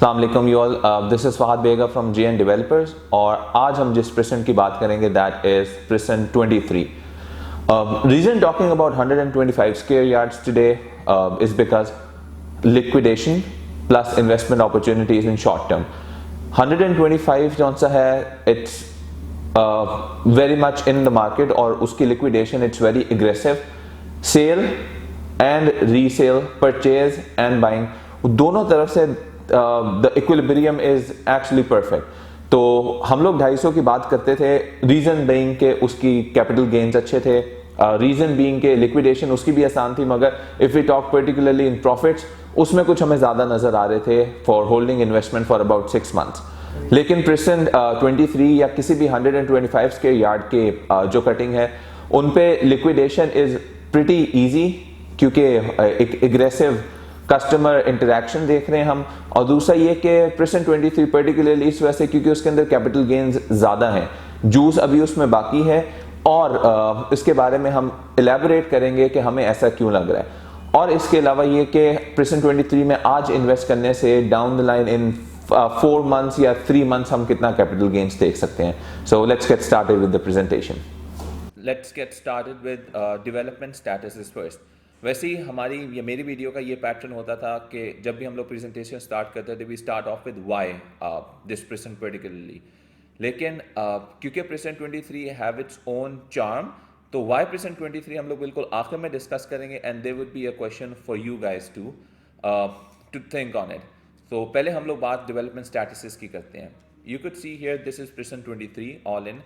अस्सलाम वालेकुम you all, this is Fahad Bega from JN developers और आज हम जिस प्रेसेंट की बात करेंगे that is precinct 23. Reason talking about 125 square yards today is because liquidation plus investment opportunities in short term. 125 जौन सा है it's very much in the market और उसकी liquidation it's very aggressive. Sale and resale, purchase and buying दोनों तरफ से the equilibrium is actually perfect. तो हम लोग 250 की बात करते थे, रीजन बीइंग के उसकी कैपिटल गेन्स अच्छे थे, रीजन बीइंग के लिक्विडेशन उसकी भी आसान थी, मगर if we talk particularly in profits उसमें कुछ हमें ज़्यादा नज़र आ रहे थे for holding investment for about 6 months. लेकिन प्रेजेंट 23 या किसी भी 125 के यार्ड के जो कटिंग है उन पे लिक्विडेशन इज प्रिटी ईजी क्योंकि एक एग्रेसिव कस्टमर इंटरेक्शन देख रहे हैं हम, और दूसरा ये कि प्रेजेंट 23 पर्टिकुलरली इस वजह से क्योंकि उसके अंदर कैपिटल गेन्स ज़्यादा हैं, जूस अभी उसमें बाकी है और इसके बारे में हम एलैबोरेट करेंगे कि हमें ऐसा क्यों लग रहा है. और इसके अलावा ये कि प्रेजेंट 23 में आज इन्वेस्ट करने से down the line in 4 months या 3 मंथ्स हम कितना कैपिटल गेन्स देख सकते हैं. So let's get started with the presentation. Let's get started with development status first. वैसे ही हमारी ये मेरी वीडियो का ये पैटर्न होता था कि जब भी हम लोग प्रेजेंटेशन स्टार्ट करते थे we start off with why this precinct particularly. लेकिन क्योंकि precinct 23 have its own charm, तो वाई प्रेजेंट 23 हम लोग बिल्कुल आखिर में डिस्कस करेंगे and there would be a question for you guys to think on it. तो पहले हम लोग बात डेवलपमेंट स्टैटस की करते हैं. You could see here this is present 23 all in.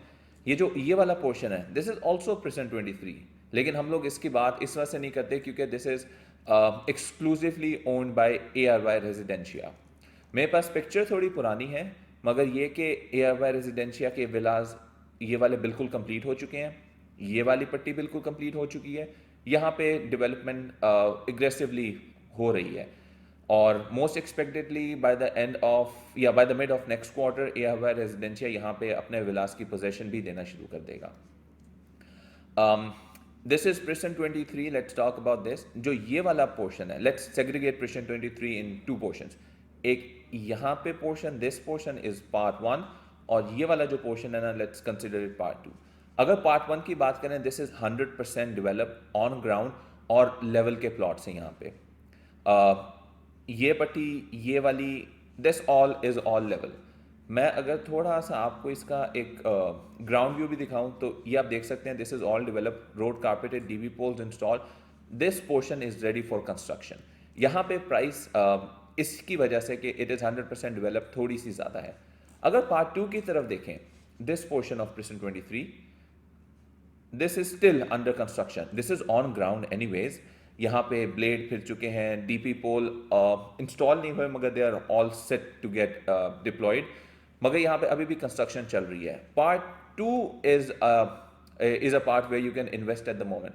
ये वाला पोर्शन है दिस इज ऑल्सो प्रेजेंट 23, लेकिन हम लोग इसकी बात इस वजह से नहीं करते क्योंकि this is exclusively owned by ARY residencia. मेरे पास पिक्चर थोड़ी पुरानी है, मगर ये कि ARY रेजिडेंशिया के विलाज ये वाले बिल्कुल कंप्लीट हो चुके हैं, ये वाली पट्टी बिल्कुल कंप्लीट हो चुकी है. यहाँ पे डेवलपमेंट एग्रेसिवली हो रही है और most expectedly by the end of या by the mid of next quarter ARY Residencia यहाँ पे अपने विलास की पोजेशन भी देना शुरू कर देगा. This is present 23. Let's talk about this. जो ये वाला पोर्शन है, let's segregate present 23 in 2 portions. एक यहाँ पे portion, this portion is part 1, और ये वाला जो पोर्शन है ना, let's consider it part 2. अगर part 1 की बात करें, this is 100% developed on ground और लेवल के प्लॉट्स हैं यहाँ पे. ये पट्टी, ये वाली, this all is all level. मैं अगर थोड़ा सा आपको इसका एक ग्राउंड व्यू भी दिखाऊं तो ये आप देख सकते हैं this is all developed, road carpeted, DB poles install, this portion is ready for construction. यहाँ पे प्राइस इसकी वजह से कि इट इज़ 100% डेवलप थोड़ी सी ज़्यादा है. अगर पार्ट 2 की तरफ देखें, this portion of present 23, this is still under construction, this is on ground anyways. यहाँ पे ब्लेड फिर चुके हैं, DP पोल इंस्टॉल नहीं हुए मगर they are all set to get deployed, मगर यहाँ पे अभी भी कंस्ट्रक्शन चल रही है. Part 2 is a part where you can invest at the moment.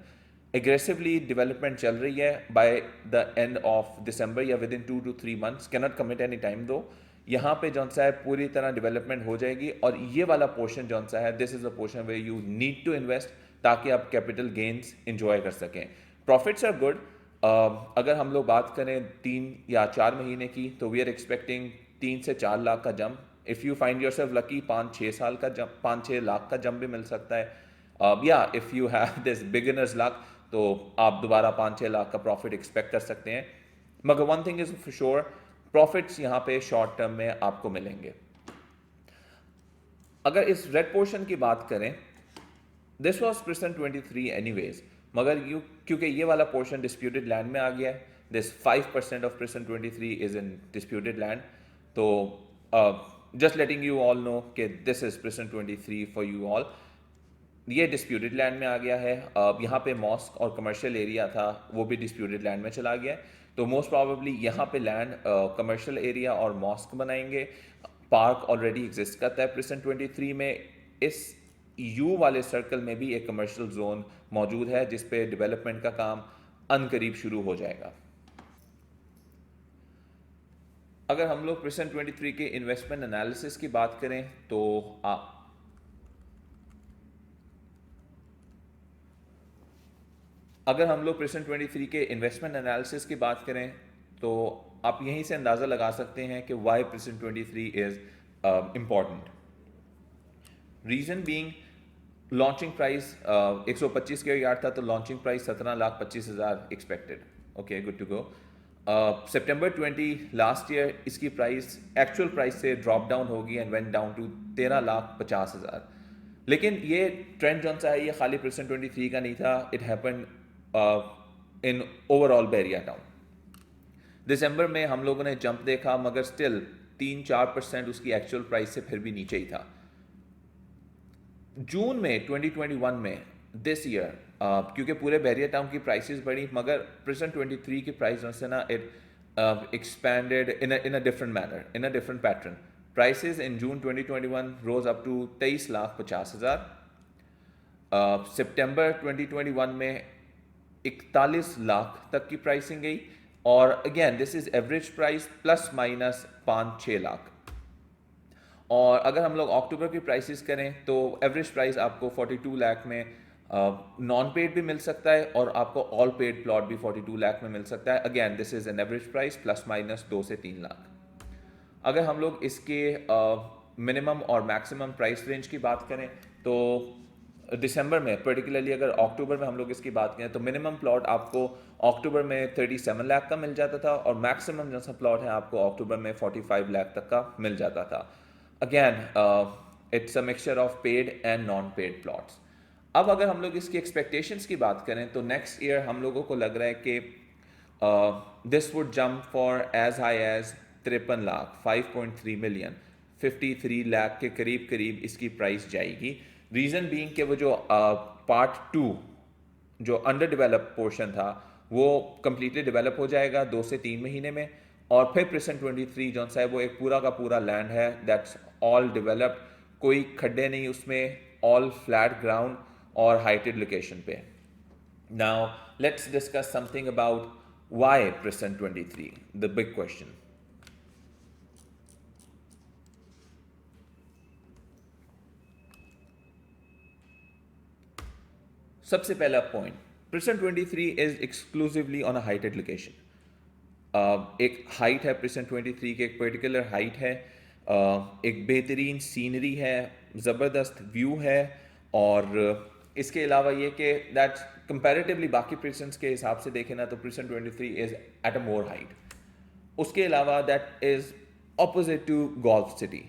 Aggressively development चल रही है. By the end of December या within 2 to 3 months, cannot commit any time though, यहाँ पे जौन सा है पूरी तरह डेवलपमेंट हो जाएगी. और ये वाला पोर्शन जौन सा है, this is a portion where you need to invest ताकि आप कैपिटल गेन्स इंजॉय कर सकें. Profits are good. अगर हम लोग बात करें 3 या 4 महीने की, तो वी आर एक्सपेक्टिंग 3 से 4 लाख का jump. If you find yourself lucky, 5-6 साल का जंप, 5-6 लाख का जंप भी मिल सकता है. या if you have this beginners luck तो आप दोबारा 5-6 लाख का प्रॉफिट एक्सपेक्ट कर सकते हैं. मगर one thing is for sure, profits यहाँ पे शॉर्ट टर्म में आपको मिलेंगे. अगर इस रेड पोर्शन की बात करें, दिस वॉज प्रेजेंट 23 एनीवेज, मगर क्योंकि ये वाला पोर्शन डिस्प्यूटेड लैंड में आ गया है, this 5% of present 23 is in disputed land. तो just letting you all know कि this is present 23 for you all. ये डिस्प्यूटेड लैंड में आ गया है. यहाँ पे मॉस्क और कमर्शियल एरिया था वो भी डिस्प्यूटेड लैंड में चला गया है. तो मोस्ट प्रॉबेबली यहाँ पे लैंड कमर्शियल एरिया और मॉस्क बनाएंगे. पार्क ऑलरेडी एग्जिस्ट करता है प्रेजेंट 23 में. इस यू वाले सर्कल में भी एक कमर्शियल जोन मौजूद है जिस पे डेवलपमेंट का काम अनकरीब शुरू हो जाएगा. अगर हम लोग प्रेजेंट 23 के इन्वेस्टमेंट एनालिसिस की बात करें तो अगर हम लोग प्रेजेंट 23 के इन्वेस्टमेंट एनालिसिस की बात करें तो आप यहीं से अंदाज़ा लगा सकते हैं कि why precinct 23 is important. Reason being launching price 125 के यार्ड था, तो launching price 17,25,000 expected. Okay, good to go. सितंबर 20 लास्ट ईयर इसकी प्राइस एक्चुअल प्राइस से ड्रॉप डाउन होगी एंड वेंट डाउन टू 13,50,000. लेकिन ये ट्रेंड जो सा है ये खाली प्रिसन 23 का नहीं था, it happened in overall Bahria town. दिसंबर में हम लोगों ने जंप देखा, मगर स्टिल 3-4% उसकी एक्चुअल प्राइस से फिर भी नीचे ही था. जून में 2021 में दिस ईयर क्योंकि पूरे बैरिया टाउन की प्राइसेस बढ़ी, मगर प्रिसन 23 की प्राइस जो है ना it expanded in a different manner, in a different pattern. Prices in June 2021 rose up to 23,50,000. सितंबर 2021 में 41 लाख तक की प्राइसिंग गई, और again this is average price plus minus 5-6 lakh. और अगर हम लोग अक्टूबर की प्राइसेस करें तो एवरेज प्राइस आपको 42 लाख में नॉन पेड भी मिल सकता है, और आपको ऑल पेड प्लॉट भी 42 लाख में मिल सकता है. Again this is an average price plus minus 2 से 3 लाख. अगर हम लोग इसके मिनिमम और मैक्सिमम प्राइस रेंज की बात करें तो दिसंबर में पर्टिकुलरली, अगर अक्टूबर में हम लोग इसकी बात करें तो मिनिमम प्लॉट आपको अक्टूबर में 37 लाख का मिल जाता था, और मैक्सिमम जो सा प्लॉट है आपको अक्टूबर में 45 लाख तक का मिल जाता था. Again it's a mixture of paid and non paid plots. अब अगर हम लोग इसकी एक्सपेक्टेशंस की बात करें तो नेक्स्ट ईयर हम लोगों को लग रहा है कि this would jump for as high as 53 lakh, 5.3 million, 53 lakh के करीब करीब इसकी प्राइस जाएगी. रीज़न बीइंग कि वो जो पार्ट 2 जो अंडर डेवलप पोर्शन था वो कम्प्लीटली डेवलप हो जाएगा 2 से 3 महीने में, और फिर प्रिसन 23 जो है वो एक पूरा का पूरा लैंड है दैट्स ऑल डेवलप्ड, कोई खड्डे नहीं उसमें, ऑल फ्लैट ग्राउंड और हाइटेड लोकेशन पे. Now let's discuss something about why precinct 23, the big question. सबसे पहला point, precision 23 is exclusively on a heighted location. एक हाइट है प्रिसन 23 की, एक पर्टिकुलर हाइट है, एक बेहतरीन सीनरी है, ज़बरदस्त व्यू है, और इसके अलावा ये कि दैट कंपैरेटिवली बाकी प्रिसन्स के हिसाब से देखें ना तो precinct 23 is at a more height. उसके अलावा that is opposite to golf city,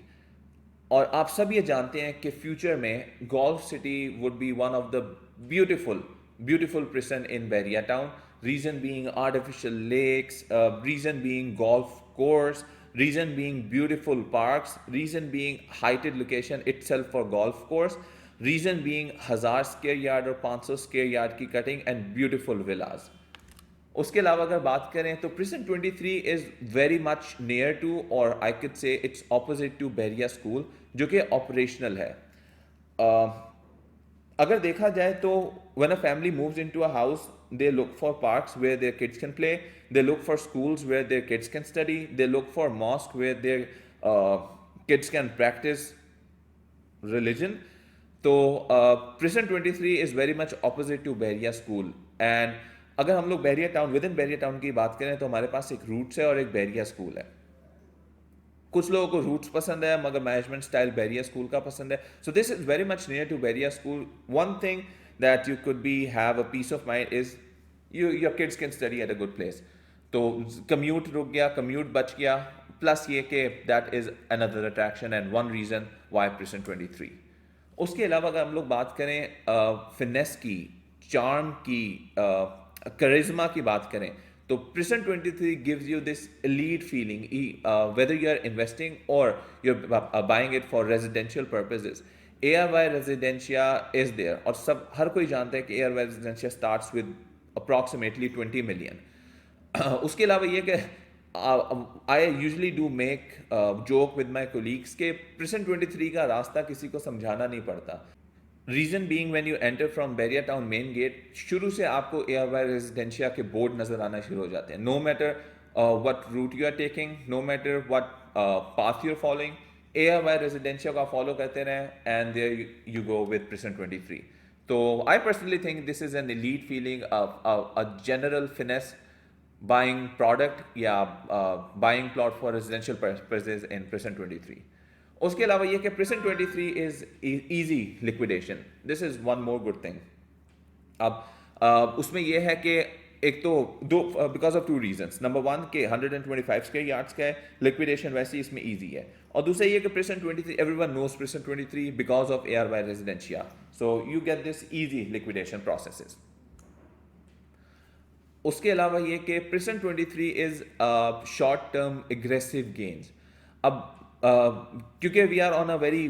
और आप सब ये जानते हैं कि फ्यूचर में golf city would be one of the beautiful prison in Beria town. Reason being artificial lakes, reason being golf course, reason being beautiful parks, reason being heighted location itself for golf course, reason being 1000 square yard और 500 square yard की cutting and beautiful villas. उसके अलावा अगर बात करें तो precinct 23 is very much near to, और I could say it's opposite to Bahria school जो कि ऑपरेशनल है. अगर देखा जाए तो when a family moves into a house they look for parks where their kids can play, they look for schools where their kids can study, they look for mosque where their kids can practice religion. तो precinct 23 is very much opposite to Bahria school. And अगर हम लोग Bahria town, within Bahria town की बात करें तो हमारे पास एक रूट्स है और एक बैरिया स्कूल है. कुछ लोगों को रूट्स पसंद है मगर मैनेजमेंट स्टाइल बैरिया स्कूल का पसंद है. So this is very much near to Bahria school. One thing that you could be have a peace of mind is your kids can study at a good place. तो commute रुक गया, commute बच गया, plus ये कि that is another attraction and one reason why precinct 23. उसके अलावा अगर हम लोग बात करें फिनेस की, चार्म की, करिश्मा की बात करें तो precinct 23 gives you this elite feeling, whether you are investing or you're buying it for residential purposes. ARY Residencia is there, और सब हर कोई जानता है कि ARY Residencia starts with approximately 20 million. उसके अलावा ये कि I usually do make joke with my colleagues के प्रिसन 23 का रास्ता किसी को समझाना नहीं पड़ता. Reason being when you enter from Bahria town main gate, शुरू से आपको ARY रेजिडेंशिया के बोर्ड नजर आना शुरू हो जाते हैं. No matter what route you are taking, no matter what path you are following, ARY residentia का फॉलो करते रहें and there you go with precision 23. तो I personally think this is an elite feeling, a general finesse, buying product या buying plot for residential purposes in Prison 23. उसके अलावा ये कि Prison 23 is easy liquidation. This is one more good thing. अब उसमें ये है कि एक तो दो because of two reasons, number one के 125 स्क्वायर यार्ड्स का है, लिक्विडेशन वैसे ही इसमें इजी है, और दूसरा ये कि Prison 23 everyone knows Prison 23 because of ARY Residencia, so you get this easy liquidation processes. उसके अलावा ये कि Prison 23 is short term aggressive gains. अब क्योंकि we are on a very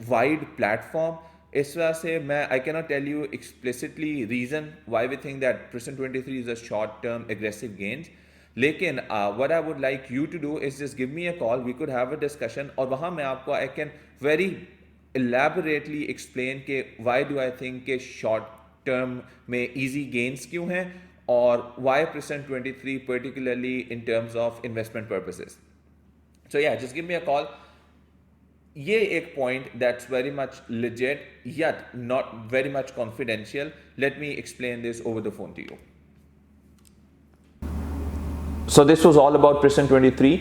wide platform, इस वजह से मैं I can not tell you explicitly reason why we think that Prison 23 is a short term aggressive gains. लेकिन what I would like you to do is just give me a call, we could have a discussion, और वहाँ मैं आपको I can very elaborately explain के why do I think के short term में easy gains क्यों हैं, और why Prison 23 particularly in terms of investment purposes. So yeah, just give me a call. ये एक point that's very much legit yet not very much confidential. Let me explain this over the phone to you. So this was all about Prison 23.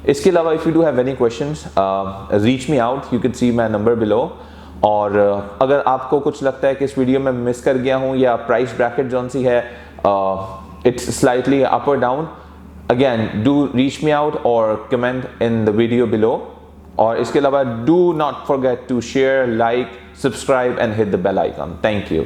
इसके अलावा if you do have any questions, reach me out. You can see my number below. और अगर आपको कुछ लगता है कि इस वीडियो में मिस कर गया हूँ या प्राइस ब्रैकेट जौन सी है it's slightly up or down, again do reach me out or comment in the video below. और इसके अलावा do not forget to share, like, subscribe and hit the bell icon. Thank you.